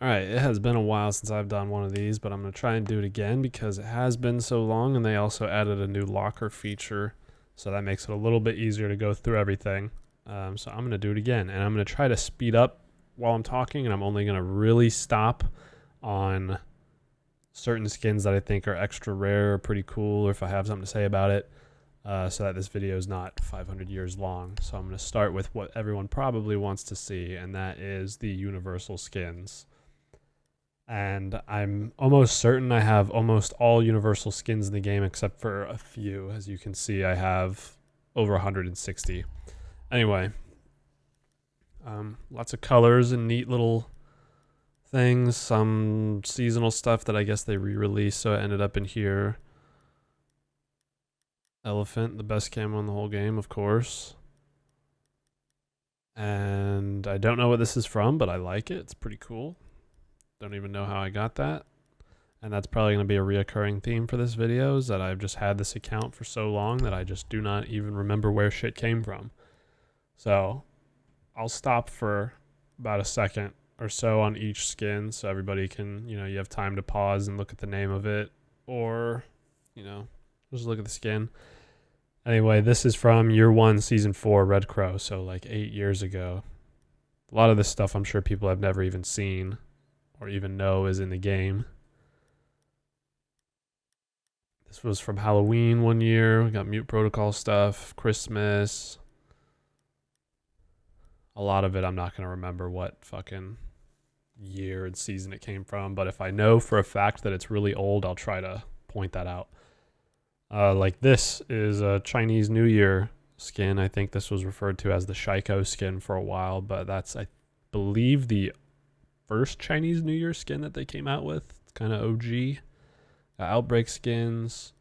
Alright, it has been a while since I've done one of these, but I'm going to try and do it again because it has been so long, and they also added a new locker feature, so that makes it a little bit easier to go through everything. So I'm going to do it again, and I'm going to try to speed up while I'm talking, and I'm only going to really stop on certain skins that I think are extra rare or pretty cool, or if I have something to say about it, so that this video is not 500 years long. So I'm going to start with what everyone probably wants to see, and that is the universal skins. And I'm almost certain I have almost all universal skins in the game except for a few. As you can see, I have over 160. Anyway, lots of colors and neat little things. Some seasonal stuff that I guess they re-released, so it ended up in here. Elephant, the best camo in the whole game, of course. And I don't know what this is from, but I like it. It's pretty cool. Don't even know how I got that. And that's probably going to be a reoccurring theme for this video, is that I've just had this account for so long that I just do not even remember where shit came from. So I'll stop for about a second or so on each skin so everybody can, you have time to pause and look at the name of it, or, just look at the skin. Anyway, this is from Year 1, Season 4, Red Crow, so like 8 years ago. A lot of this stuff I'm sure people have never even seen or even know is in the game. This was from Halloween one year. We got Mute Protocol stuff, Christmas. A lot of it I'm not going to remember what fucking year and season it came from, but if I know for a fact that it's really old, I'll try to point that out. Like this is a Chinese New Year skin. I think this was referred to as the Shiko skin for a while, but that's, I believe, the first Chinese New Year skin that they came out with. It's kind of OG. Outbreak skins.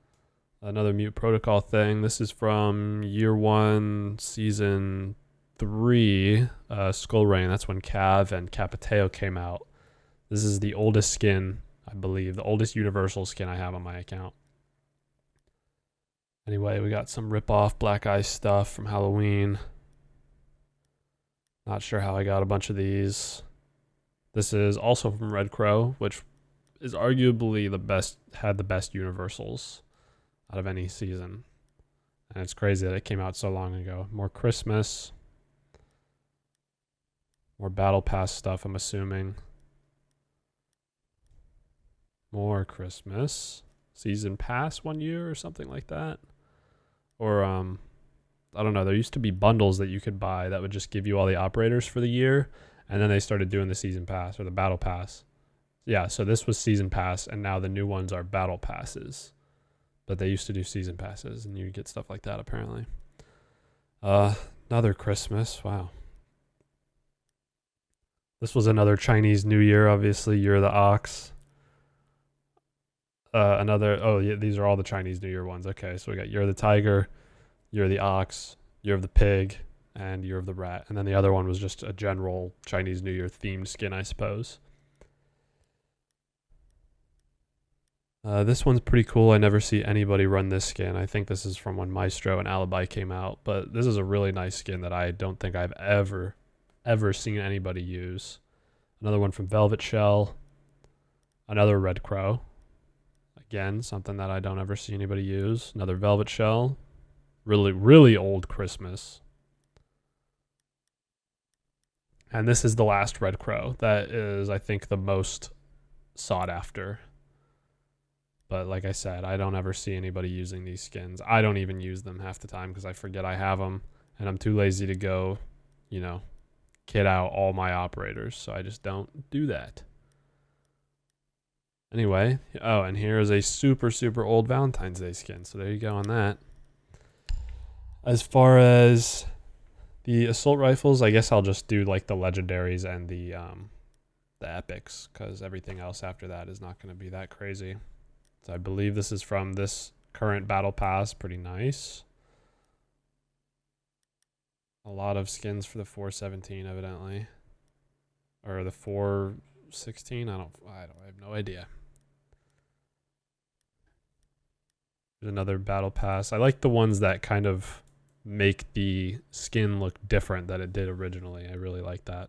Another Mute Protocol thing. This is from Year 1, Season 3, Skull Rain. That's when Cav and Capiteo came out. This is the oldest skin, I believe. The oldest universal skin I have on my account. Anyway, we got some rip-off Black Ice stuff from Halloween. Not sure how I got a bunch of these. This is also from Red Crow, which is arguably had the best universals out of any season. And it's crazy that it came out so long ago. More Christmas. More Battle Pass stuff, I'm assuming. More Christmas. Season Pass 1 year or something like that. Or, I don't know. There used to be bundles that you could buy that would just give you all the operators for the year. And then they started doing the Season Pass or the Battle Pass. Yeah, so this was Season Pass, and now the new ones are Battle Passes. But they used to do Season Passes, and you get stuff like that, apparently. Another Christmas. Wow. This was another Chinese New Year, obviously. Year of the Ox. These are all the Chinese New Year ones. Okay, so we got Year of the Tiger, Year of the Ox, Year of the Pig, and Year of the Rat. And then the other one was just a general Chinese New Year themed skin, I suppose. This one's pretty cool. I never see anybody run this skin. I think this is from when Maestro and Alibi came out. But this is a really nice skin that I don't think I've ever seen anybody use. Another one from Velvet Shell. Another Red Crow. Again, something that I don't ever see anybody use. Another Velvet Shell. Really, really old Christmas. And this is the last Red Crow. That is, I think, the most sought after. But like I said, I don't ever see anybody using these skins. I don't even use them half the time because I forget I have them. And I'm too lazy to go, kit out all my operators. So I just don't do that. Anyway, and here is a super, super old Valentine's Day skin. So there you go on that. As far as the assault rifles, I guess I'll just do like the legendaries and the epics, because everything else after that is not going to be that crazy. So I believe this is from this current battle pass. Pretty nice. A lot of skins for the 417, evidently, or the 416. I have no idea. There's another battle pass. I like the ones that kind of make the skin look different than it did originally. I really like that.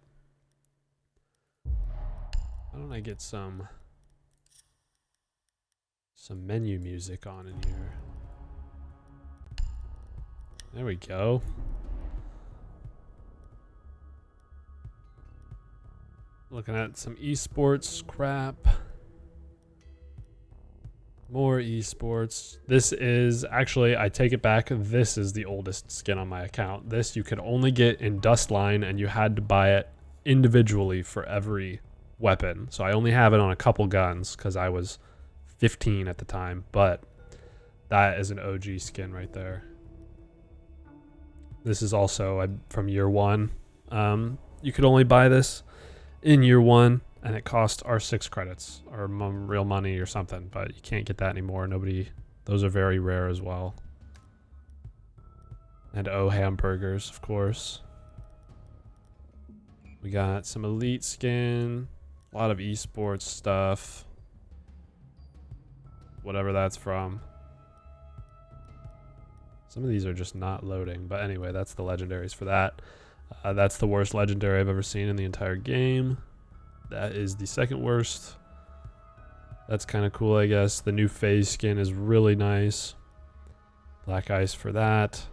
Why don't I get some menu music on in here? There we go. Looking at some esports crap. More esports. This is actually, I take it back, this is the oldest skin on my account. This you could only get in Dustline, and you had to buy it individually for every weapon. So I only have it on a couple guns because I was 15 at the time, but that is an OG skin right there. This is also from year one. You could only buy this in year one, and it cost R6 credits or real money or something, but you can't get that anymore. Those are very rare as well. And hamburgers, of course. We got some elite skin, a lot of esports stuff, whatever that's from. Some of these are just not loading, but anyway, that's the legendaries for that. That's the worst legendary I've ever seen in the entire game. That is the second worst. That's kind of cool, I guess. The new phase skin is really nice. Black ice for that.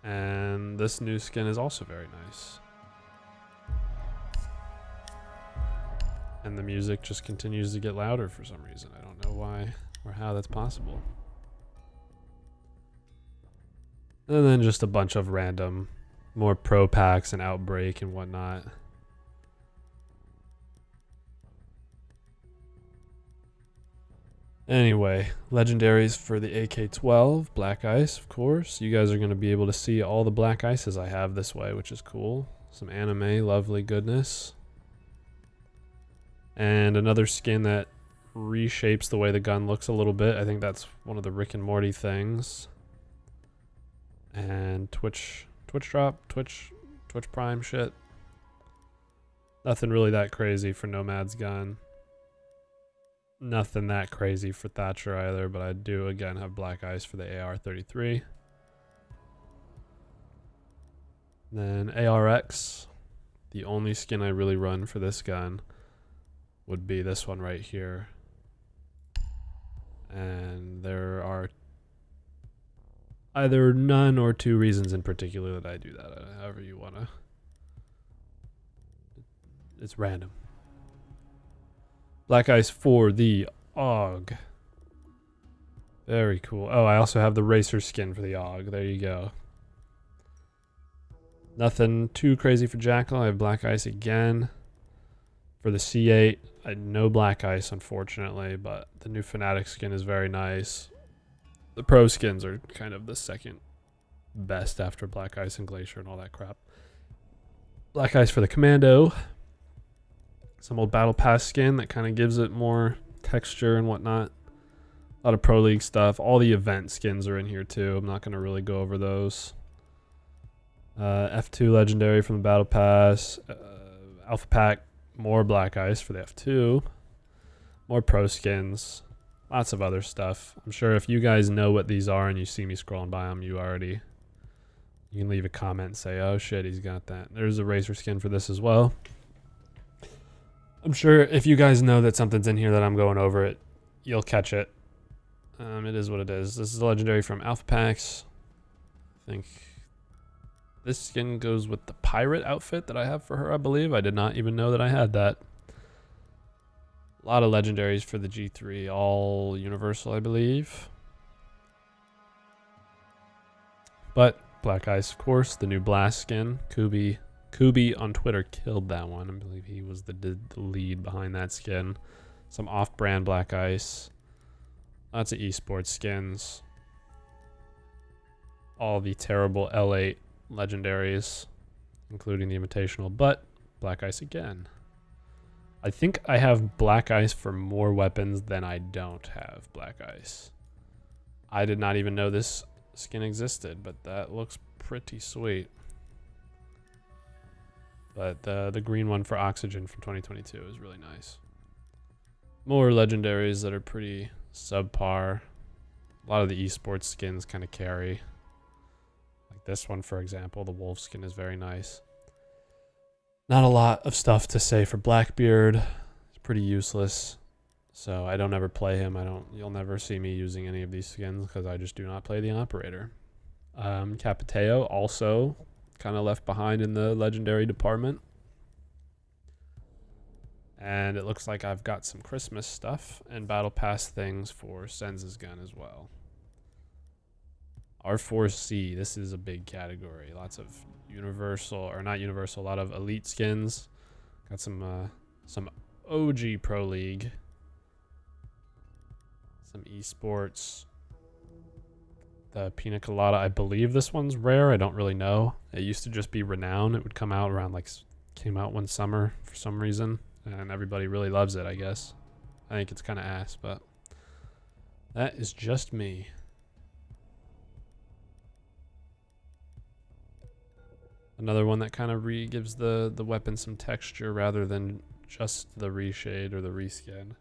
And this new skin is also very nice. And the music just continues to get louder for some reason. I don't know why or how that's possible. And then just a bunch of random, more pro packs and Outbreak and whatnot. Anyway, legendaries for the AK-12, Black Ice, of course. You guys are going to be able to see all the Black Ices I have this way, which is cool. Some anime, lovely goodness. And another skin that reshapes the way the gun looks a little bit. I think that's one of the Rick and Morty things. And Twitch Prime shit. Nothing really that crazy for Nomad's gun. Nothing that crazy for Thatcher either, but I do again have Black Ice for the AR-33. Then ARX, the only skin I really run for this gun would be this one right here. And there are either none or two reasons in particular that I do that, however you want to. It's random. Black Ice for the AUG. Very cool. Oh, I also have the Racer skin for the AUG. There you go. Nothing too crazy for Jackal. I have Black Ice again. For the C8, I had no Black Ice, unfortunately, but the new Fnatic skin is very nice. The pro skins are kind of the second best after Black Ice and Glacier and all that crap. Black Ice for the Commando. Some old Battle Pass skin that kind of gives it more texture and whatnot. A lot of Pro League stuff. All the event skins are in here too. I'm not going to really go over those. F2 Legendary from the Battle Pass. Alpha Pack. More Black Ice for the F2. More Pro skins. Lots of other stuff. I'm sure if you guys know what these are and you see me scrolling by them, you can leave a comment and say, oh shit, he's got that. There's a Racer skin for this as well. I'm sure if you guys know that something's in here that I'm going over it, you'll catch it. It is what it is. This is a legendary from Alpha Packs. I think this skin goes with the pirate outfit that I have for her, I believe. I did not even know that I had that. A lot of legendaries for the G3, all universal, I believe. But Black Ice, of course, the new Blast skin. Kubi on Twitter killed that one. I believe he was the lead behind that skin. Some off-brand Black Ice. Lots of esports skins. All the terrible L8 legendaries, including the Invitational, but Black Ice again. I think I have Black Ice for more weapons than I don't have Black Ice. I did not even know this skin existed, but that looks pretty sweet. But the green one for Oxygen from 2022 is really nice. More legendaries that are pretty subpar. A lot of the esports skins kind of carry. Like this one, for example, the wolf skin is very nice. Not a lot of stuff to say for Blackbeard. He's pretty useless. So I don't ever play him. You'll never see me using any of these skins because I just do not play the operator. Capiteo also kind of left behind in the legendary department. And it looks like I've got some Christmas stuff and battle pass things for Senz's gun as well. R4C, this is a big category. Lots of universal, or not universal, a lot of elite skins. Got some OG Pro League. Some esports. The Pina Colada, I believe this one's rare. I don't really know. It used to just be Renown. It would come out around came out one summer for some reason. And everybody really loves it, I guess. I think it's kind of ass, but that is just me. Another one that kind of gives the weapon some texture rather than just the reshade or the reskin.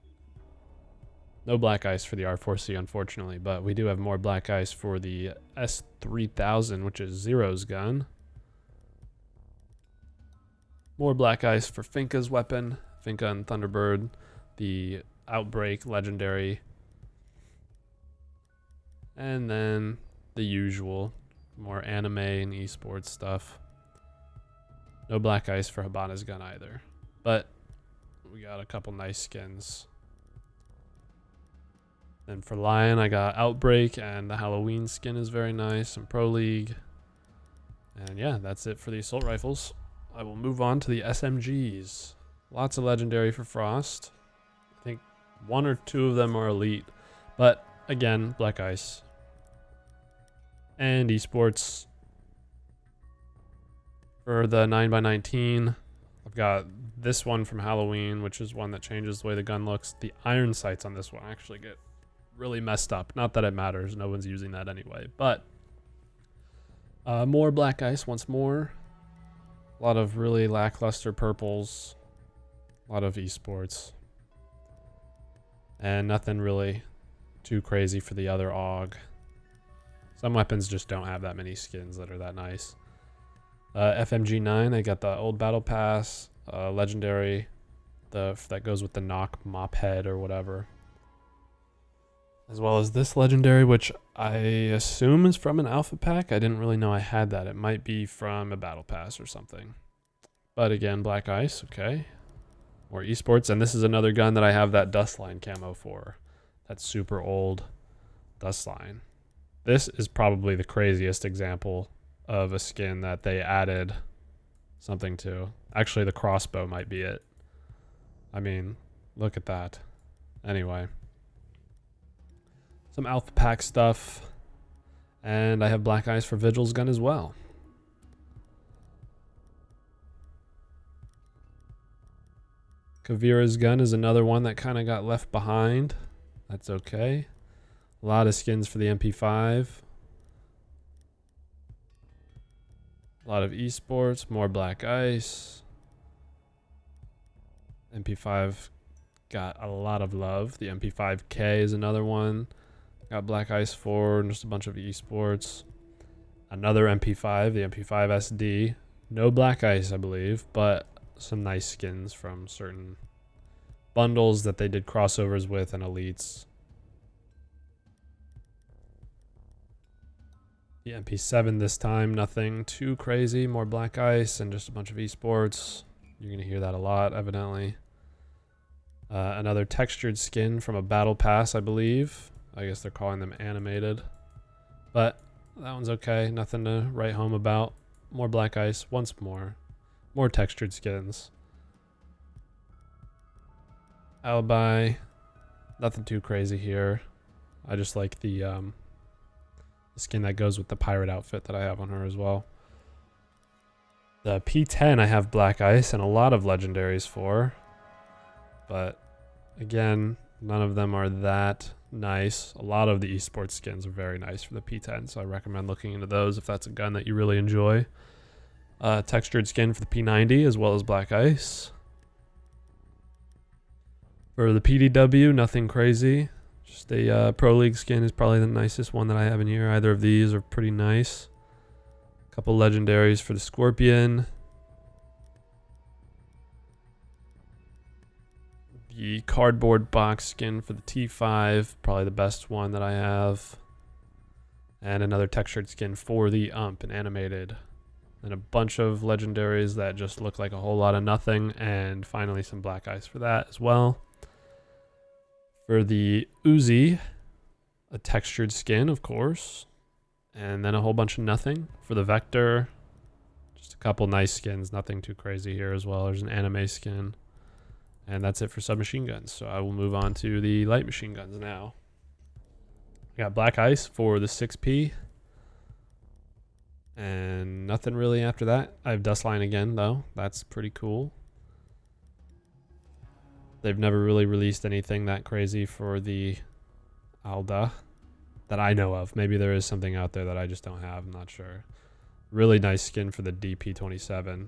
No black ice for the R4C, unfortunately, but we do have more black ice for the S3000, which is Zero's gun. More black ice for Finka's weapon, Finka and Thunderbird, the Outbreak legendary. And then the usual, more anime and esports stuff. No black ice for Habana's gun either, but we got a couple nice skins. Then for Lion, I got Outbreak, and the Halloween skin is very nice, and Pro League. And yeah, that's it for the assault rifles. I will move on to the SMGs. Lots of legendary for Frost. I think 1 or 2 of them are elite, but again, black ice. And esports. For the 9x19, I've got this one from Halloween, which is one that changes the way the gun looks. The iron sights on this one actually get really messed up. Not that it matters. No one's using that anyway. But more black ice once more. A lot of really lackluster purples. A lot of esports. And nothing really too crazy for the other AUG. Some weapons just don't have that many skins that are that nice. FMG9, I got the old battle pass, legendary, that goes with the knock mop head or whatever. As well as this legendary, which I assume is from an alpha pack. I didn't really know I had that. It might be from a battle pass or something. But again, black ice, okay. More esports, and this is another gun that I have that Dustline camo for. That super old Dustline. This is probably the craziest example of a skin that they added something to. Actually, the crossbow might be it. I mean, look at that. Anyway. Some alpha pack stuff. And I have black ice for Vigil's gun as well. Kavira's gun is another one that kind of got left behind. That's okay. A lot of skins for the MP5. A lot of esports, more black ice. MP5 got a lot of love. The MP5K is another one. Got black ice for, and just a bunch of esports. Another MP5, the MP5 SD. No black ice, I believe, but some nice skins from certain bundles that they did crossovers with and elites. The MP7 this time, nothing too crazy. More black ice and just a bunch of esports. You're going to hear that a lot, evidently. Another textured skin from a battle pass, I believe. I guess they're calling them animated. But that one's okay. Nothing to write home about. More black ice once more. More textured skins. Alibi. Nothing too crazy here. I just like the skin that goes with the pirate outfit that I have on her as well. The P10 I have black ice and a lot of legendaries for. But again, none of them are that nice. A lot of the esports skins are very nice for the P10, so I recommend looking into those if that's a gun that you really enjoy. Textured skin for the P90 as well as black ice. For the PDW, nothing crazy. Just a Pro League skin is probably the nicest one that I have in here. Either of these are pretty nice. A couple legendaries for the Scorpion. The cardboard box skin for the T5, probably the best one that I have. And another textured skin for the Ump and animated. And a bunch of legendaries that just look like a whole lot of nothing. And finally some black ice for that as well. For the Uzi, a textured skin, of course. And then a whole bunch of nothing. For the Vector, just a couple nice skins. Nothing too crazy here as well. There's an anime skin. And that's it for submachine guns. So I will move on to the light machine guns now. I got black ice for the 6P. And nothing really after that. I have Dustline again, though. That's pretty cool. They've never really released anything that crazy for the Alda that I know of. Maybe there is something out there that I just don't have. I'm not sure. Really nice skin for the DP27.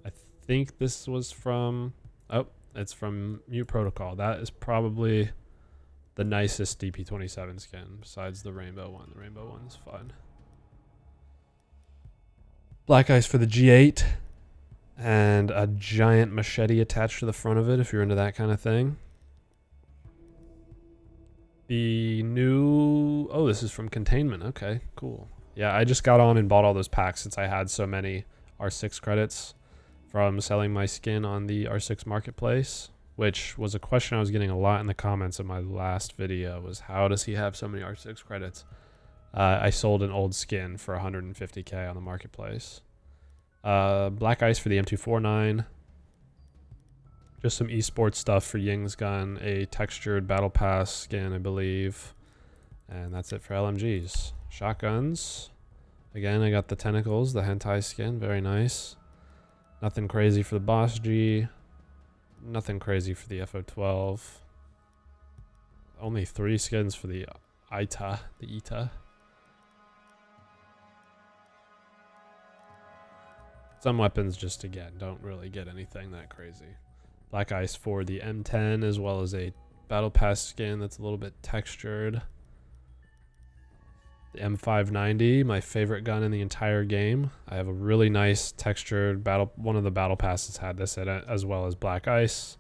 I think this was from... Oh, it's from Mute Protocol. That is probably the nicest DP27 skin besides the rainbow one. The rainbow one's fun. Black ice for the G8. And a giant machete attached to the front of it if you're into that kind of thing. The new... Oh, this is from Containment. Okay, cool. Yeah, I just got on and bought all those packs since I had so many R6 credits from selling my skin on the R6 marketplace, which was a question I was getting a lot in the comments of my last video, was how does he have so many R6 credits? I sold an old skin for 150k on the marketplace. Black ice for the M249. Just some esports stuff for Ying's gun. A textured battle pass skin, I believe. And that's it for LMGs. Shotguns. Again, I got the tentacles, the hentai skin. Very nice. Nothing crazy for the Boss G. Nothing crazy for the FO12. Only 3 skins for the ITA. The ITA. Some weapons just, again, don't really get anything that crazy. Black ice for the M10 as well as a battle pass skin that's a little bit textured. The M590, my favorite gun in the entire game. I have a really nice textured battle. One of the battle passes had this in it, as well as black ice,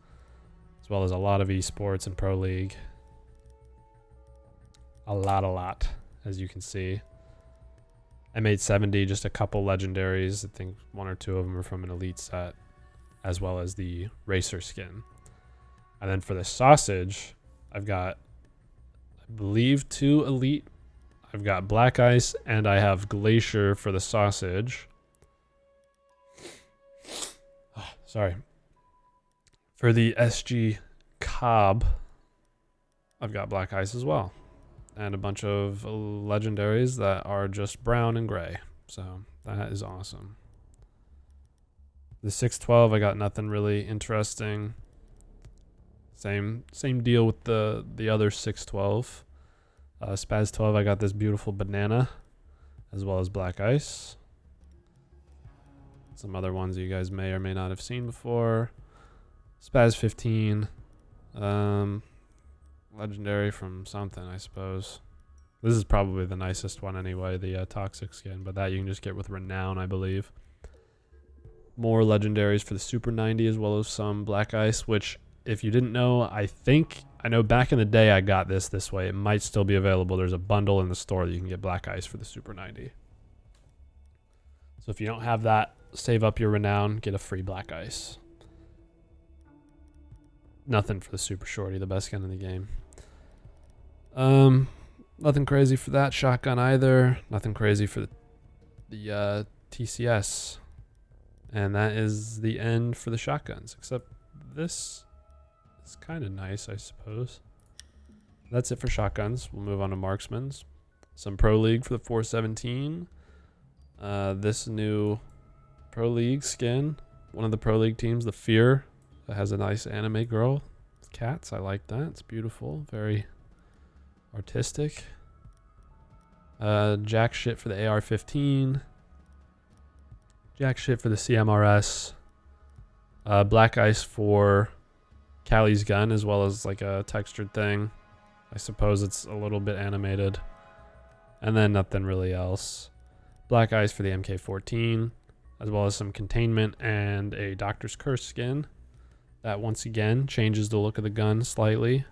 as well as a lot of esports and pro league. A lot, as you can see. M870, just a couple legendaries. I think 1 or 2 of them are from an elite set, as well as the racer skin. And then for the sausage, I've got, I believe, 2 elite. I've got black ice and I have glacier for the sausage. Oh, sorry. For the SG Cobb, I've got black ice as well. And a bunch of legendaries that are just brown and gray. So that is awesome. The 612, I got nothing really interesting. Same deal with the other 612. Spaz 12, I got this beautiful banana, as well as black ice. Some other ones you guys may or may not have seen before. Spaz 15. Legendary from something, I suppose. This is probably the nicest one anyway, the toxic skin, but that you can just get with Renown, I believe. More legendaries for the Super 90 as well as some black ice, which if you didn't know, I know back in the day I got this way. It might still be available. There's a bundle in the store that you can get black ice for the Super 90. So if you don't have that, save up your Renown, get a free black ice. Nothing for the Super Shorty, the best gun in the game. Nothing crazy for that shotgun either. Nothing crazy for the TCS. And that is the end for the shotguns, except this is kind of nice, I suppose. That's it for shotguns. We'll move on to marksmans. Some Pro League for the 417. This new Pro League skin. One of the Pro League teams, the Fear, that has a nice anime girl with cats. I like that. It's beautiful. Very artistic. Jack shit for the AR-15. Jack shit for the CMRS. Black ice for Callie's gun, as well as like a textured thing. I suppose it's a little bit animated. And then nothing really else. Black ice for the MK14, as well as some containment and a Doctor's Curse skin. That once again changes the look of the gun slightly.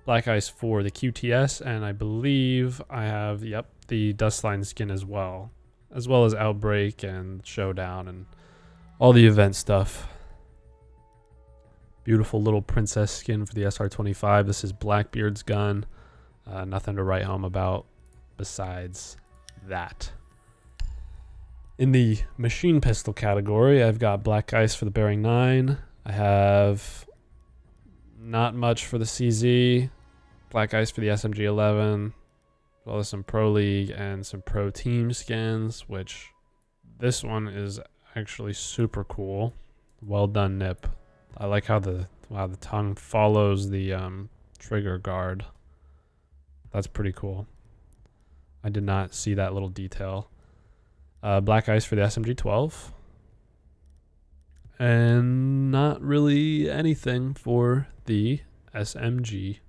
Black Ice for the QTS, and I believe I have, yep, the Dustline skin as well as Outbreak and Showdown and all the event stuff. Beautiful little princess skin for the SR25. This is Blackbeard's gun. Nothing to write home about besides that. In the machine pistol category, I've got Black Ice for the Bearing 9. I have not much for the CZ. Black Ice for the SMG 11. As well as some Pro League and some Pro Team skins, which this one is actually super cool. Well done, Nip. I like how the tongue follows the trigger guard. That's pretty cool. I did not see that little detail. Black Ice for the SMG 12. And not really anything for the SPS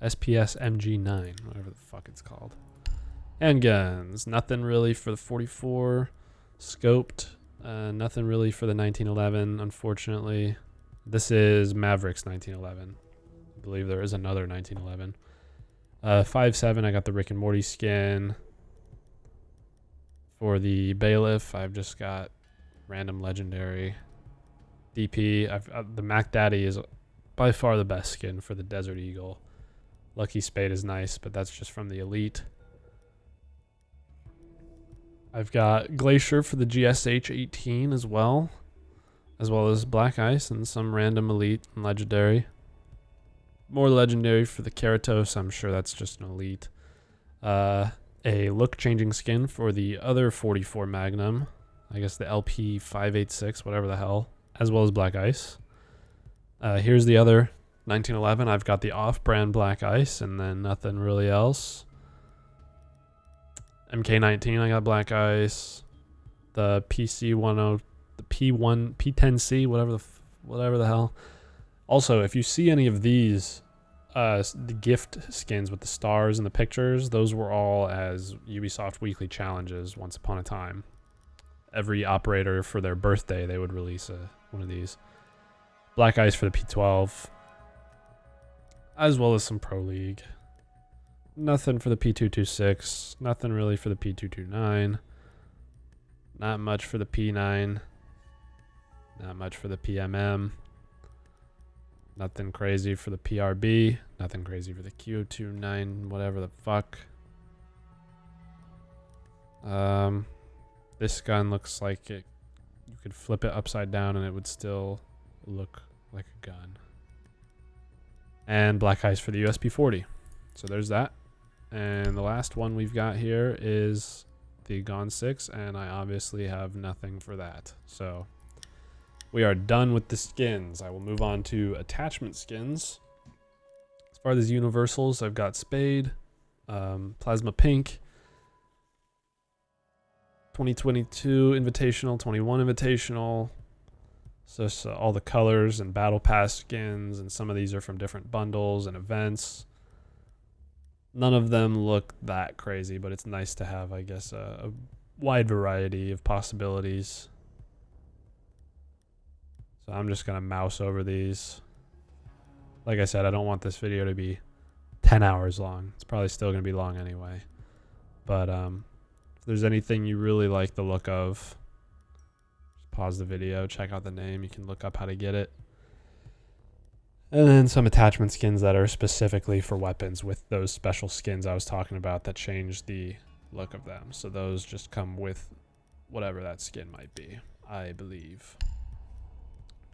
MG9, whatever the fuck it's called. Handguns. Nothing really for the 44. Scoped. Nothing really for the 1911, unfortunately. This is Maverick's 1911. I believe there is another 1911. 5.7, I got the Rick and Morty skin. For the Bailiff, I've just got random legendary. DP, the Mac Daddy is by far the best skin for the Desert Eagle. Lucky Spade is nice, but that's just from the Elite. I've got Glacier for the GSH 18 as well as Black Ice and some random Elite and Legendary. More Legendary for the Keratos, I'm sure that's just an Elite. A look-changing skin for the other 44 Magnum, I guess the LP 586, whatever the hell, as well as Black Ice. Here's the other 1911. I've got the off-brand Black Ice, and then nothing really else. MK19, I got Black Ice. The PC10, the P10C, whatever the hell. Also, if you see any of these, the gift skins with the stars and the pictures, those were all as Ubisoft weekly challenges once upon a time. Every operator for their birthday, they would release one of these. Black Ice for the P12, as well as some Pro League. Nothing for the P226, nothing really for the P229, not much for the P9, not much for the PMM, nothing crazy for the PRB, nothing crazy for the Q29, whatever the fuck. This gun looks like you could flip it upside down and it would still look like a gun. And Black Ice for the USP40. So there's that. And the last one we've got here is the Gone 6, and I obviously have nothing for that. So we are done with the skins. I will move on to attachment skins. As far as universals, I've got Spade, Plasma Pink, 2022 Invitational, 21 Invitational. So all the colors and Battle Pass skins, and some of these are from different bundles and events. None of them look that crazy, but it's nice to have, I guess, a wide variety of possibilities. So I'm just going to mouse over these. Like I said, I don't want this video to be 10 hours long. It's probably still going to be long anyway. But if there's anything you really like the look of, just pause the video, check out the name. You can look up how to get it. And then some attachment skins that are specifically for weapons with those special skins I was talking about that change the look of them. So those just come with whatever that skin might be, I believe.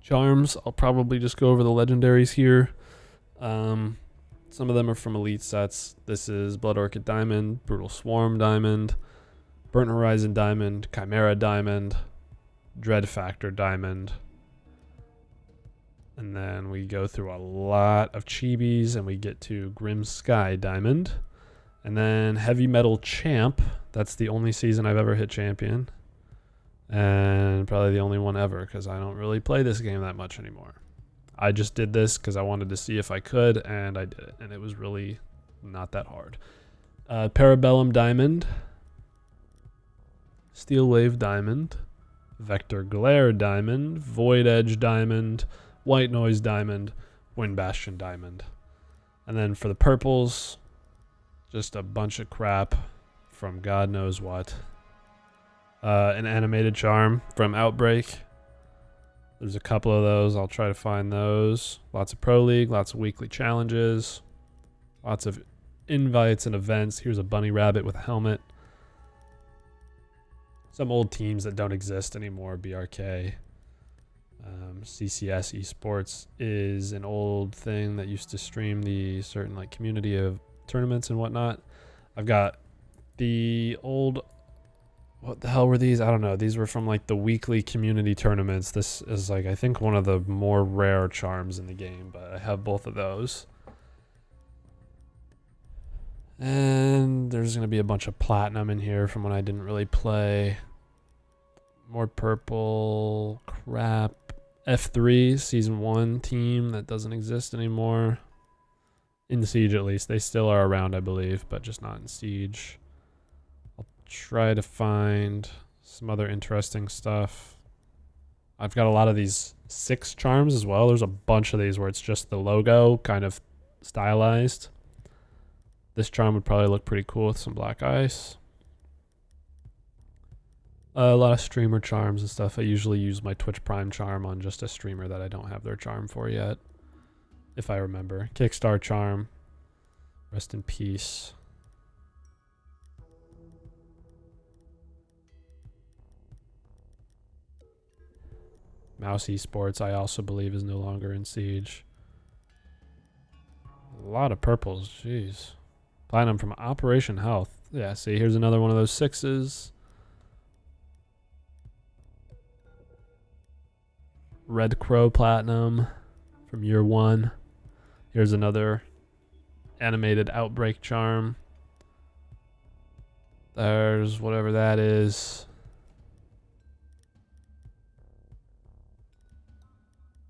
Charms, I'll probably just go over the legendaries here. Some of them are from Elite sets. This is Blood Orchid Diamond, Brutal Swarm Diamond, Burnt Horizon Diamond, Chimera Diamond, Dread Factor Diamond. And then we go through a lot of chibis and we get to Grim Sky Diamond. And then Heavy Metal Champ. That's the only season I've ever hit champion. And probably the only one ever because I don't really play this game that much anymore. I just did this because I wanted to see if I could, and I did it. And it was really not that hard. Parabellum Diamond. Steel Wave Diamond. Vector Glare Diamond. Void Edge Diamond. White Noise Diamond, Wind Bastion Diamond. And then for the purples, just a bunch of crap from God knows what. An animated charm from Outbreak. There's a couple of those. I'll try to find those. Lots of Pro League, lots of weekly challenges, lots of invites and events. Here's a bunny rabbit with a helmet. Some old teams that don't exist anymore, BRK. CCS Esports is an old thing that used to stream the certain like community of tournaments and whatnot. I've got the old, what the hell were these? I don't know. These were from like the weekly community tournaments. This is like, I think one of the more rare charms in the game, but I have both of those. And there's going to be a bunch of platinum in here from when I didn't really play. More purple crap. F3 season 1 team that doesn't exist anymore. In Siege at least. They still are around, I believe, but just not in Siege. I'll try to find some other interesting stuff. I've got a lot of these 6 charms as well. There's a bunch of these where it's just the logo kind of stylized. This charm would probably look pretty cool with some black ice. A lot of streamer charms and stuff. I usually use my Twitch Prime charm on just a streamer that I don't have their charm for yet, if I remember. Kickstar charm. Rest in peace. Mouse Esports, I also believe, is no longer in Siege. A lot of purples, jeez. Platinum from Operation Health. Yeah, see, here's another one of those 6s. Red Crow Platinum from year 1. Here's another animated Outbreak charm. There's whatever that is.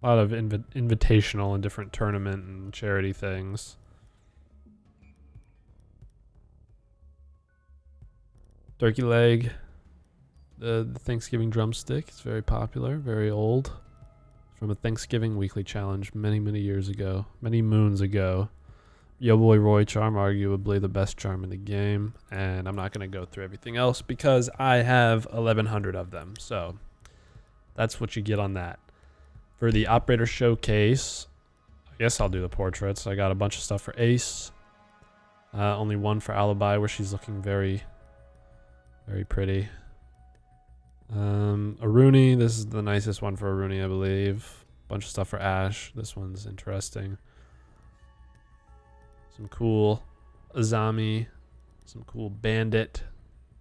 A lot of invitational and different tournament and charity things. Turkey leg. The Thanksgiving drumstick. It's very popular, very old. From a Thanksgiving weekly challenge many, many years ago. Many moons ago. Yo Boy Roy charm, arguably the best charm in the game. And I'm not going to go through everything else because I have 1,100 of them. So that's what you get on that. For the Operator Showcase, I guess I'll do the portraits. I got a bunch of stuff for Ace. Only one for Alibi where she's looking very, very pretty. Aruni, this is the nicest one for Aruni, I believe. Bunch of stuff for Ash. This one's interesting. Some cool Azami. Some cool Bandit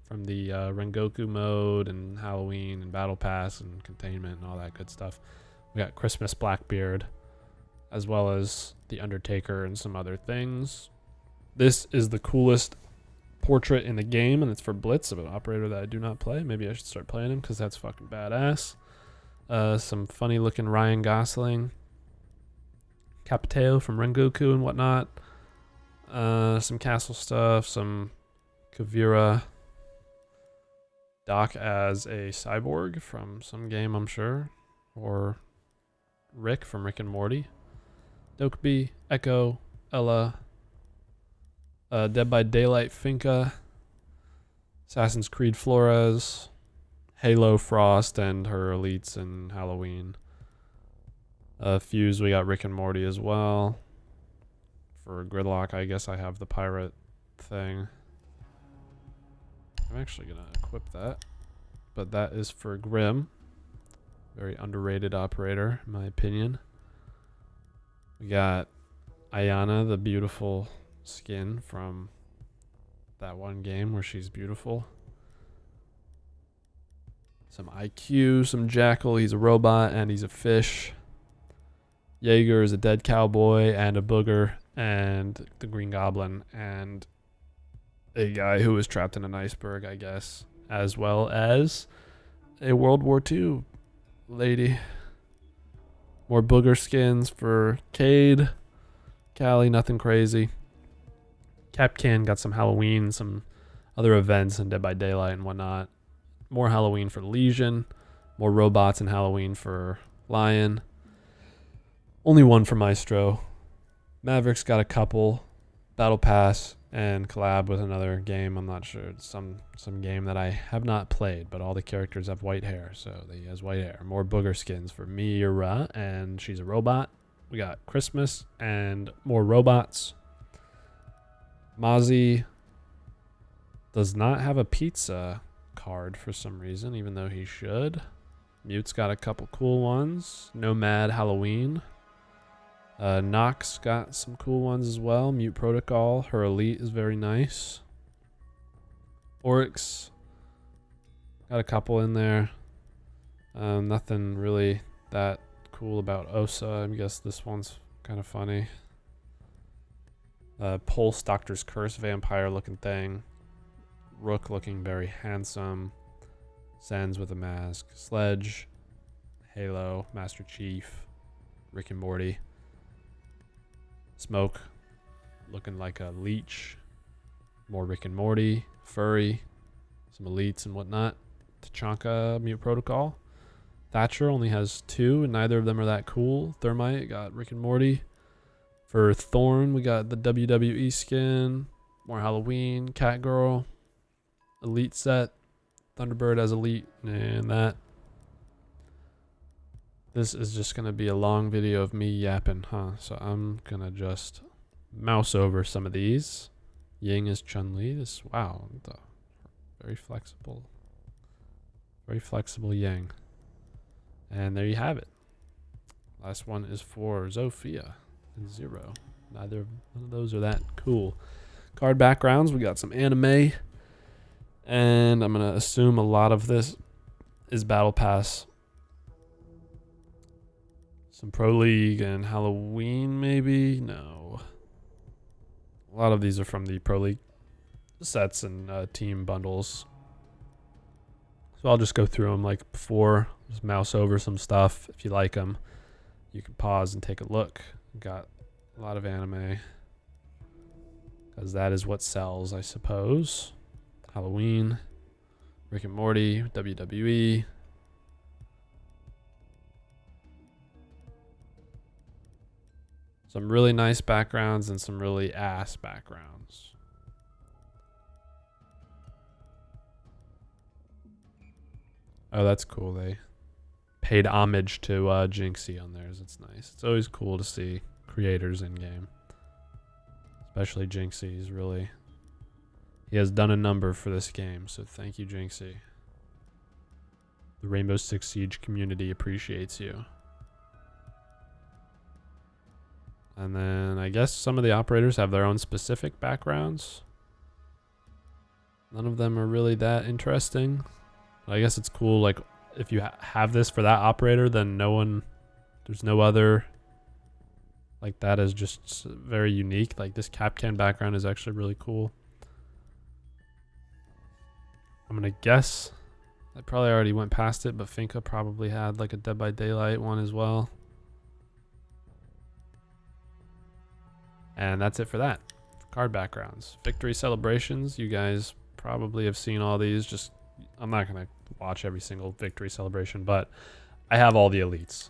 from the Rengoku mode and Halloween and Battle Pass and Containment and all that good stuff. We got Christmas Blackbeard as well as the Undertaker and some other things. This is the coolest portrait in the game, and it's for Blitz of an operator that I do not play. Maybe I should start playing him because that's fucking badass. Some funny looking Ryan Gosling, Capiteo from Rengoku and whatnot. Some castle stuff, some Kavira, Doc as a cyborg from some game, I'm sure, or Rick from Rick and Morty, Dokeby, Echo, Ella, Dead by Daylight Finka, Assassin's Creed Flores, Halo Frost and her elites in Halloween. Fuse, we got Rick and Morty as well. For Gridlock, I guess I have the pirate thing. I'm actually going to equip that. But that is for Grim. Very underrated operator, in my opinion. We got Ayana, the beautiful skin from that one game where she's beautiful. Some IQ, some Jackal, he's a robot and he's a fish. Jaeger is a dead cowboy and a booger and the Green Goblin and a guy who was trapped in an iceberg, I guess, as well as a World War II lady. More booger skins for Cade. Callie, nothing crazy. Capcan got some Halloween, some other events and Dead by Daylight and whatnot. More Halloween for Legion. More robots and Halloween for Lion. Only one for Maestro. Maverick's got a couple. Battle Pass and collab with another game. I'm not sure. It's some game that I have not played, but all the characters have white hair, so he has white hair. More booger skins for Mira, and she's a robot. We got Christmas and more robots. Mozzie does not have a pizza card for some reason, even though he should. Mute's got a couple cool ones. Nomad Halloween. Nox got some cool ones as well. Mute Protocol. Her Elite is very nice. Oryx got a couple in there. Nothing really that cool about Osa. I guess this one's kind of funny. Pulse, Doctor's Curse, vampire looking thing. Rook looking very handsome. Sands with a mask. Sledge. Halo. Master Chief. Rick and Morty. Smoke looking like a leech. More Rick and Morty. Furry. Some elites and whatnot. Tachanka, Mute Protocol. Thatcher only has 2, and neither of them are that cool. Thermite got Rick and Morty. For Thorn, we got the WWE skin. More Halloween. Catgirl. Elite set. Thunderbird as Elite. And that. This is just going to be a long video of me yapping, huh? So I'm going to just mouse over some of these. Ying is Chun-Li. This, wow. Very flexible. Very flexible Yang. And there you have it. Last one is for Zofia and Zero. Neither one of those are that cool. Card backgrounds. We got some anime. And I'm going to assume a lot of this is Battle Pass. Some Pro League and Halloween, maybe? No. A lot of these are from the Pro League sets and team bundles. So I'll just go through them like before. Just mouse over some stuff. If you like them, you can pause and take a look. Got a lot of anime. Because that is what sells, I suppose. Halloween. Rick and Morty. WWE. Some really nice backgrounds and some really ass backgrounds. Oh, that's cool. They paid homage to Jinxie on theirs. It's nice. It's always cool to see creators in game. Especially Jinxie. He has done a number for this game. So thank you, Jinxie. The Rainbow Six Siege community appreciates you. And then I guess some of the operators have their own specific backgrounds. None of them are really that interesting. I guess it's cool, like, if you have this for that operator, then there's no other, like, that is just very unique. Like, this Capcan background is actually really cool. I'm going to guess, I probably already went past it, but Finka probably had, like, a Dead by Daylight one as well. And that's it for that. Card backgrounds. Victory celebrations. You guys probably have seen all these. I'm not going to watch every single victory celebration, but I have all the elites.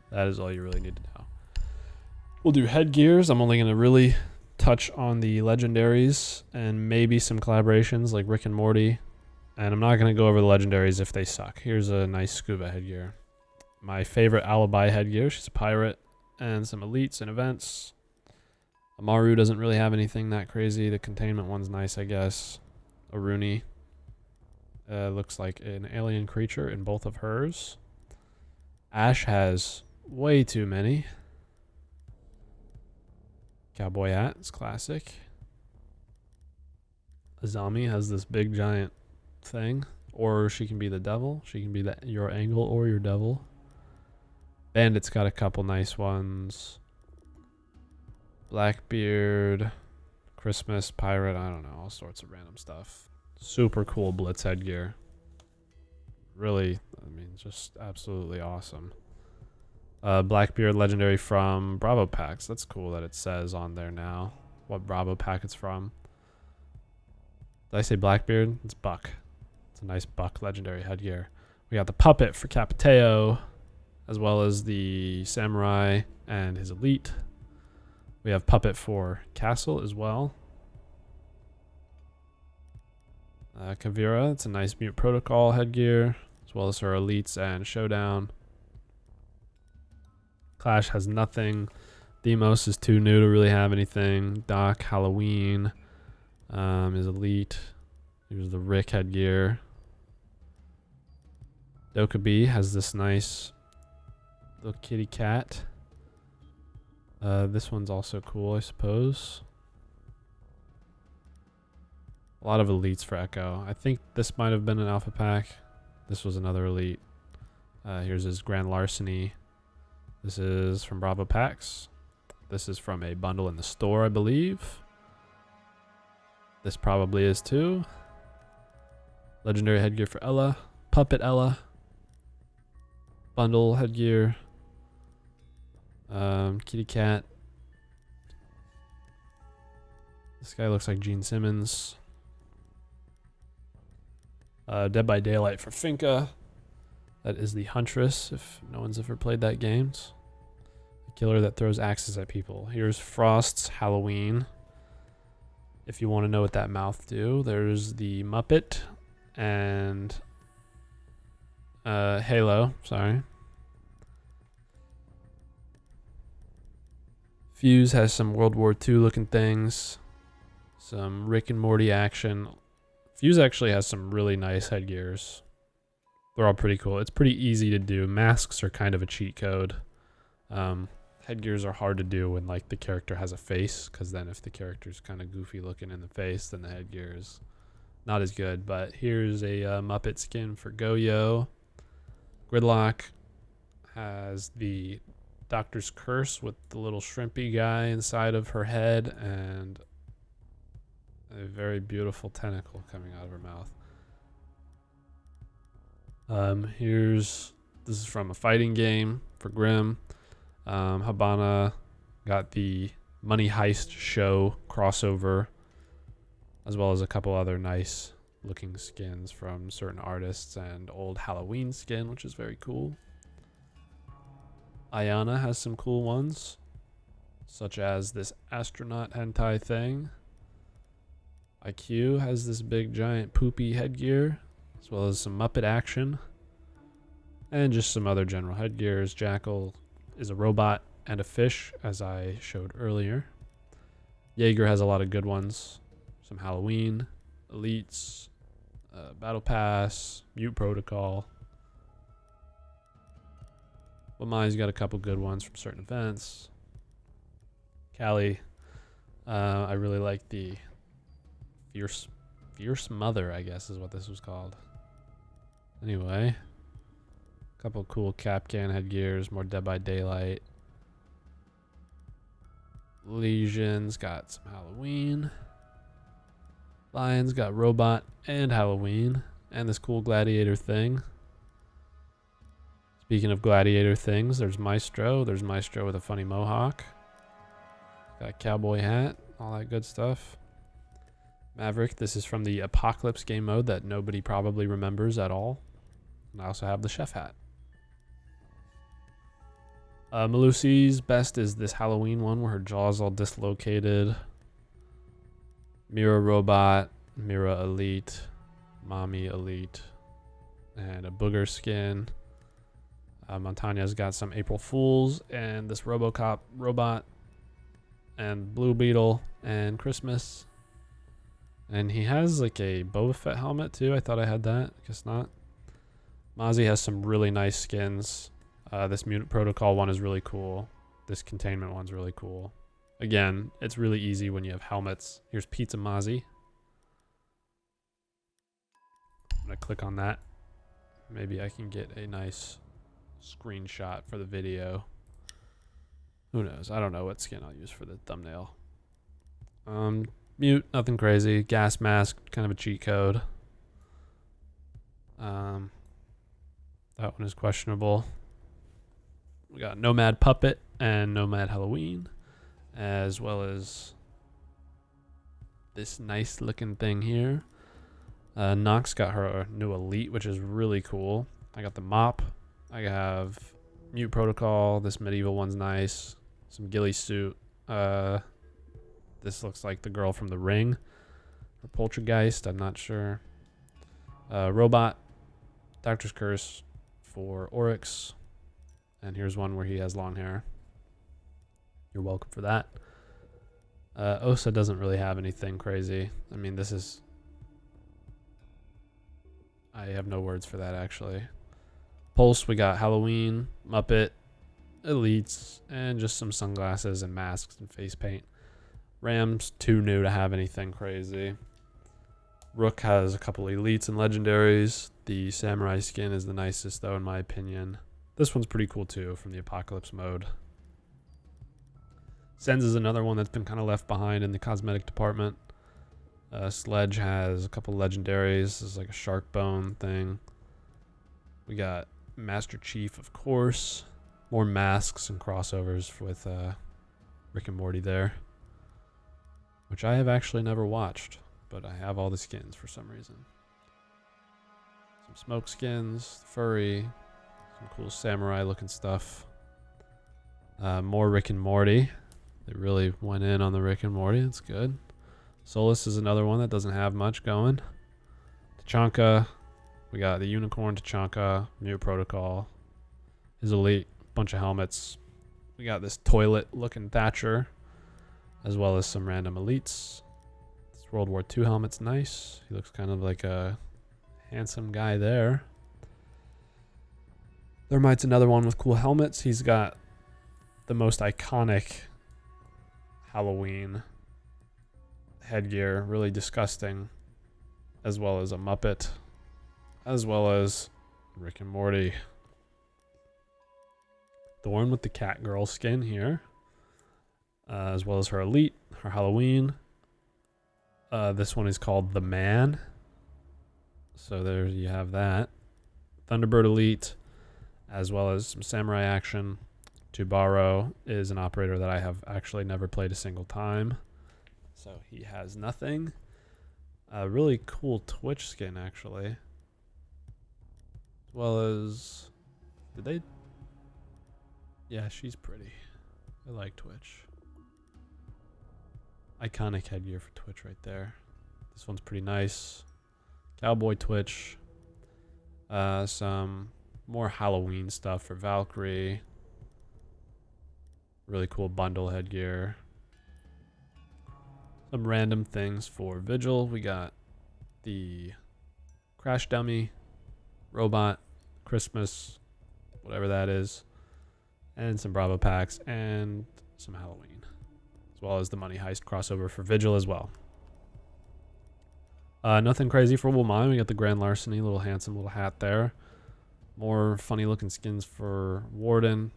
That is all you really need to know. We'll do headgears. I'm only going to really touch on the legendaries and maybe some collaborations like Rick and Morty. And I'm not going to go over the legendaries if they suck. Here's a nice scuba headgear. My favorite Alibi headgear. She's a pirate. And some elites and events. Amaru doesn't really have anything that crazy. The containment one's nice, I guess. Aruni looks like an alien creature in both of hers. Ash has way too many. Cowboy hat is classic. Azami has this big giant thing. Or she can be the devil. She can be your angle or your devil. Bandit's got a couple nice ones. Blackbeard, Christmas, pirate, I don't know, all sorts of random stuff. Super cool Blitz headgear. Really, I mean, just absolutely awesome. Blackbeard legendary from Bravo packs. That's cool that it says on there now what Bravo pack it's from. Did I say Blackbeard? It's Buck. It's a nice Buck legendary headgear. We got the puppet for Capiteo. as well as the samurai and his elite. We have puppet for castle as well. Kavira, it's a nice mute protocol headgear, as well as her elites and showdown. Clash has nothing. Demos is too new to really have anything. Doc, Halloween, is elite. Here's the Rick headgear. Dokubi has this nice little kitty cat. This one's also cool, I suppose. A lot of elites for Echo. I think this might have been an alpha pack. This was another elite. Here's his Grand Larceny. This is from Bravo Packs. This is from a bundle in the store, I believe. This probably is too. Legendary headgear for Ella. Puppet Ella. Bundle headgear. Kitty cat. This guy looks like Gene Simmons. Dead by Daylight for Finka. That is the Huntress, if no one's ever played that game. The killer that throws axes at people. Here's Frost's Halloween. If you want to know what that mouth do, there's the Muppet and Halo, sorry. Fuse has some World War II looking things. Some Rick and Morty action. Fuse actually has some really nice headgears. They're all pretty cool. It's pretty easy to do. Masks are kind of a cheat code. Headgears are hard to do when like the character has a face, because then if the character's kind of goofy looking in the face, then the headgear is not as good. But here's a Muppet skin for Goyo. Gridlock has the Doctor's Curse with the little shrimpy guy inside of her head and a very beautiful tentacle coming out of her mouth. This is from a fighting game for Grim. Habana got the Money Heist Show crossover, as well as a couple other nice looking skins from certain artists and old Halloween skin, which is very cool. Ayana has some cool ones, such as this astronaut hentai thing. IQ has this big giant poopy headgear, as well as some Muppet action, and just some other general headgears. Jackal is a robot and a fish, as I showed earlier. Jaeger has a lot of good ones. Some Halloween, elites, Battle Pass, Mute Protocol. Lamai's got a couple good ones from certain events. Callie, I really like the Fierce Mother, I guess is what this was called. Anyway, a couple cool Capcan headgears, more Dead by Daylight. Lesion's got some Halloween. Lion's got Robot and Halloween, and this cool Gladiator thing. Speaking of Gladiator things, there's Maestro. There's Maestro with a funny mohawk. Got a cowboy hat, all that good stuff. Maverick, this is from the Apocalypse game mode that nobody probably remembers at all. And I also have the chef hat. Malusi's best is this Halloween one where her jaw's all dislocated. Mira Robot, Mira Elite, Mommy Elite, and a booger skin. Montaña's got some April Fools and this RoboCop robot and Blue Beetle and Christmas. And he has like a Boba Fett helmet too. I thought I had that. Guess not. Mozzie has some really nice skins. This Mutant Protocol one is really cool. This Containment one's really cool. Again, it's really easy when you have helmets. Here's Pizza Mozzie. I'm going to click on that. Maybe I can get a nice screenshot for the video. Who knows? I don't know what skin I'll use for the thumbnail. Mute, nothing crazy. Gas mask, kind of a cheat code. That one is questionable. We got Nomad Puppet and Nomad Halloween, as well as this nice looking thing here. Nox got her new elite, which is really cool. I got the mop. I have Mute Protocol. This medieval one's nice. Some ghillie suit. This looks like the girl from The Ring. Or Poltergeist, I'm not sure. Robot. Doctor's Curse for Oryx. And here's one where he has long hair. You're welcome for that. Osa doesn't really have anything crazy. I mean, this is... I have no words for that, actually. Pulse, we got Halloween, Muppet, Elites, and just some sunglasses and masks and face paint. Ram's too new to have anything crazy. Rook has a couple Elites and Legendaries. The Samurai skin is the nicest, though, in my opinion. This one's pretty cool, too, from the Apocalypse mode. Sen's is another one that's been kind of left behind in the cosmetic department. Sledge has a couple Legendaries. This is like a shark bone thing. We got Master Chief, of course. More masks and crossovers with Rick and Morty there. Which I have actually never watched, but I have all the skins for some reason. Some smoke skins, furry, some cool samurai looking stuff. More Rick and Morty. They really went in on the Rick and Morty. That's good. Solus is another one that doesn't have much going. Tachanka. We got the Unicorn Tachanka, Mute Protocol. His Elite, bunch of helmets. We got this toilet looking Thatcher, as well as some random Elites. This World War II helmet's nice. He looks kind of like a handsome guy there. Thermite's another one with cool helmets. He's got the most iconic Halloween headgear, really disgusting, as well as a Muppet, as well as Rick and Morty. Thorn with the cat girl skin here, as well as her Elite, her Halloween. This one is called The Man, so there you have that. Thunderbird Elite, as well as some samurai action. Tubaro is an operator that I have actually never played a single time, so he has nothing. A really cool Twitch skin, actually, as well as... Did they... Yeah, she's pretty. I like Twitch. Iconic headgear for Twitch right there. This one's pretty nice. Cowboy Twitch. Some more Halloween stuff for Valkyrie. Really cool bundle headgear. Some random things for Vigil. We got the Crash Dummy, Robot, Christmas, whatever that is, and some Bravo packs, and some Halloween, as well as the Money Heist crossover for Vigil as well. Nothing crazy for Wolmine. We got the Grand Larceny, little handsome little hat there. More funny looking skins for Warden.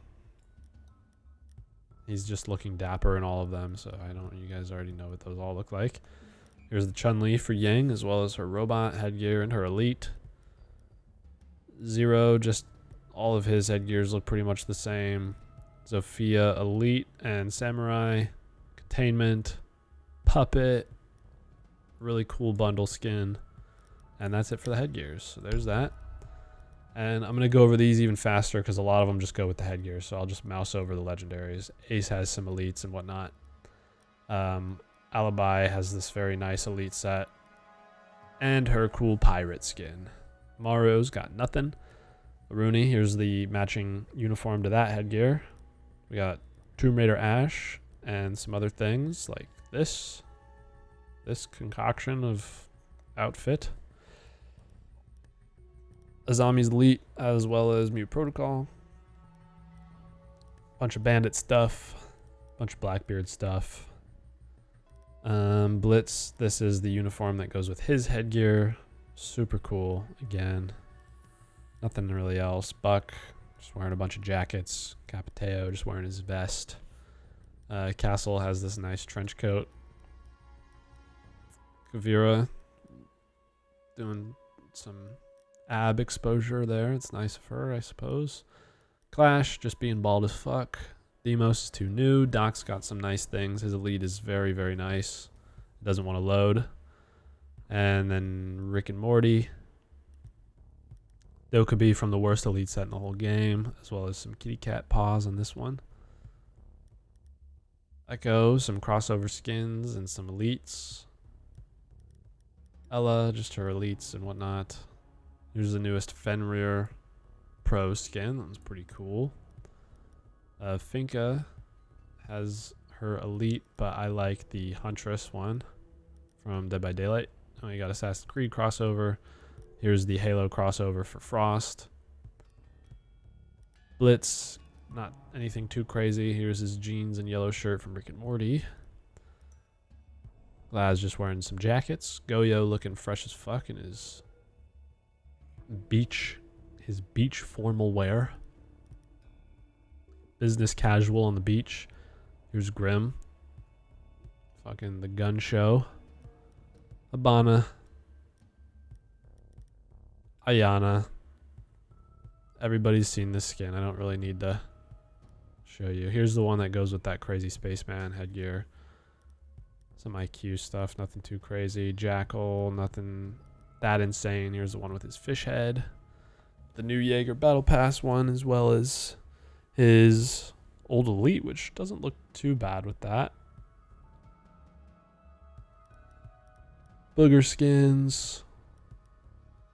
He's just looking dapper in all of them, so you guys already know what those all look like. Here's the Chun-Li for Yang, as well as her Robot headgear and her Elite. Zero, just all of his headgears look pretty much the same. Zofia Elite and Samurai. Containment. Puppet. Really cool bundle skin. And that's it for the headgears. So there's that. And I'm going to go over these even faster because a lot of them just go with the headgear. So I'll just mouse over the legendaries. Ace has some elites and whatnot. Alibi has this very nice elite set. And her cool pirate skin. Mario's got nothing. Rooney, here's the matching uniform to that headgear. We got Tomb Raider Ash and some other things like this. This concoction of outfit. Azami's Elite, as well as Mute Protocol. Bunch of Bandit stuff. Bunch of Blackbeard stuff. Blitz, this is the uniform that goes with his headgear. Super cool, again. Nothing really else. Buck, just wearing a bunch of jackets. Capiteo, just wearing his vest. Castle has this nice trench coat. Kavira, doing some ab exposure there. It's nice of her, I suppose. Clash, just being bald as fuck. Demos is too new. Doc's got some nice things. His Elite is very, very nice. Doesn't want to load. And then Rick and Morty. Dokkaebi from the worst elite set in the whole game, as well as some kitty cat paws on this one. Echo, some crossover skins and some elites. Ella, just her elites and whatnot. Here's the newest Fenrir Pro skin. That was pretty cool. Finka has her elite, but I like the Huntress one from Dead by Daylight. Oh, you got Assassin's Creed crossover. Here's the Halo crossover for Frost. Blitz, not anything too crazy. Here's his jeans and yellow shirt from Rick and Morty. Glaz just wearing some jackets. Goyo looking fresh as fuck in his beach formal wear. Business casual on the beach. Here's Grim. Fucking the gun show. Habana. Ayana. Everybody's seen this skin. I don't really need to show you. Here's the one that goes with that crazy spaceman headgear. Some IQ stuff, nothing too crazy. Jackal, nothing that insane. Here's the one with his fish head. The new Jaeger Battle Pass one, as well as his old elite, which doesn't look too bad with that. Booger skins.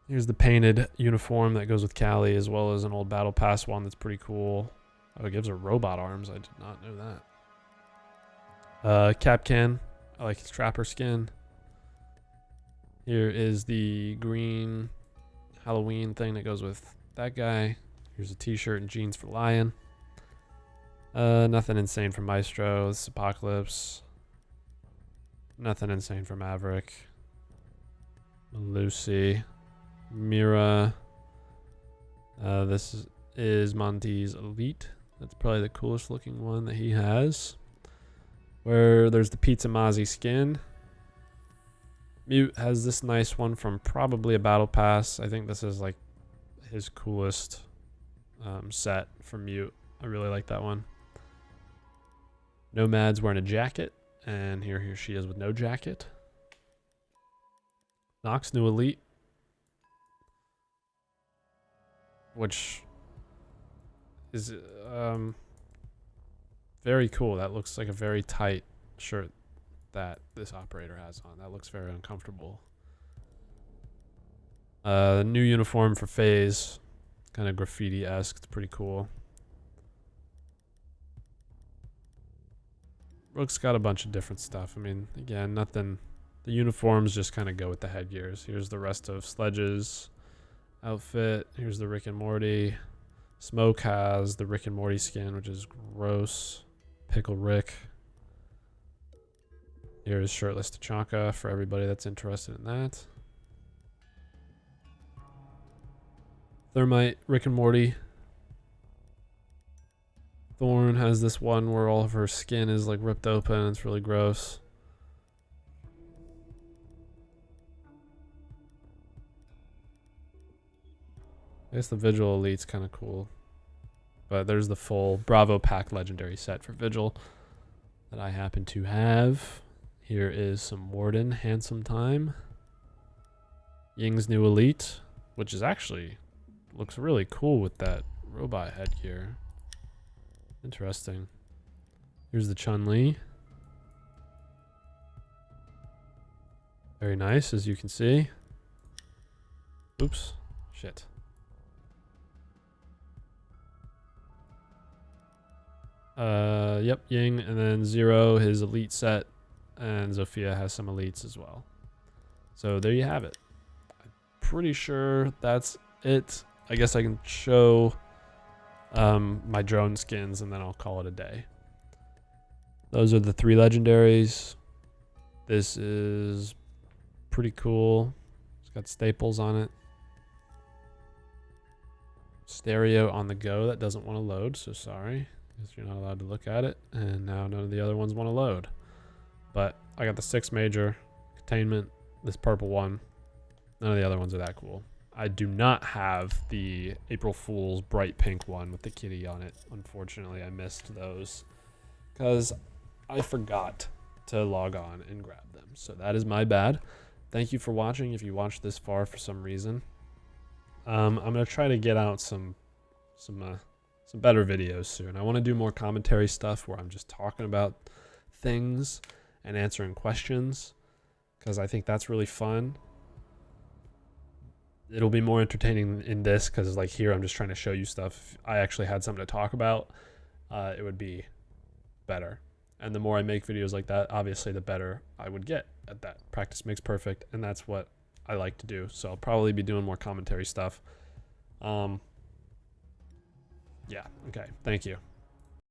Here's the painted uniform that goes with Callie, as well as an old Battle Pass one that's pretty cool. Oh, it gives her robot arms. I did not know that. Capcan. I like his trapper skin. Here is the green Halloween thing that goes with that guy. Here's a t-shirt and jeans for Lion. Nothing insane for Maestro. This is Apocalypse. Nothing insane for Maverick. Lucy. Mira. This is Monty's Elite. That's probably the coolest looking one that he has. Where there's the Pizza Mozzie skin. Mute has this nice one from probably a Battle Pass. I think this is like his coolest set for Mute. I really like that one. Nomad's wearing a jacket. And here she is with no jacket. Nox, new Elite. Which is very cool. That looks like a very tight shirt that this operator has on. That looks very uncomfortable. New uniform for FaZe. Kind of graffiti-esque. It's pretty cool. Rook's got a bunch of different stuff. I mean, again, nothing. The uniforms just kind of go with the headgears. Here's the rest of Sledge's outfit. Here's the Rick and Morty. Smoke has the Rick and Morty skin, which is gross. Pickle Rick. Here's shirtless Tachanka for everybody that's interested in that. Thermite, Rick and Morty. Thorn has this one where all of her skin is like ripped open. It's really gross. I guess the Vigil Elite's kind of cool. But there's the full Bravo Pack Legendary set for Vigil that I happen to have. Here is some Warden Handsome Time. Ying's new Elite, which is actually looks really cool with that robot headgear. Interesting. Here's the Chun-Li. Very nice, as you can see. Oops. Shit. Yep, Ying, and then Zero, his elite set, and Zofia has some elites as well. So there you have it. I'm pretty sure that's it. I guess I can show my drone skins, and then I'll call it a day. Those are the 3 legendaries. This is pretty cool. It's got staples on it. Stereo on the go that doesn't want to load, so sorry. Guess you're not allowed to look at it, and now none of the other ones want to load. But I got the 6 major containment, this purple one. None of the other ones are that cool. I do not have the April Fool's bright pink one with the kitty on it. Unfortunately, I missed those because I forgot to log on and grab them. So that is my bad. Thank you for watching if you watched this far for some reason. I'm gonna try to get out some better videos soon. I want to do more commentary stuff where I'm just talking about things and answering questions, because I think that's really fun. It'll be more entertaining in this because like here I'm just trying to show you stuff. If I actually had something to talk about, it would be better. And the more I make videos like that, obviously the better I would get at that. Practice makes perfect, and that's what I like to do. So I'll probably be doing more commentary stuff. Yeah, okay, thank you.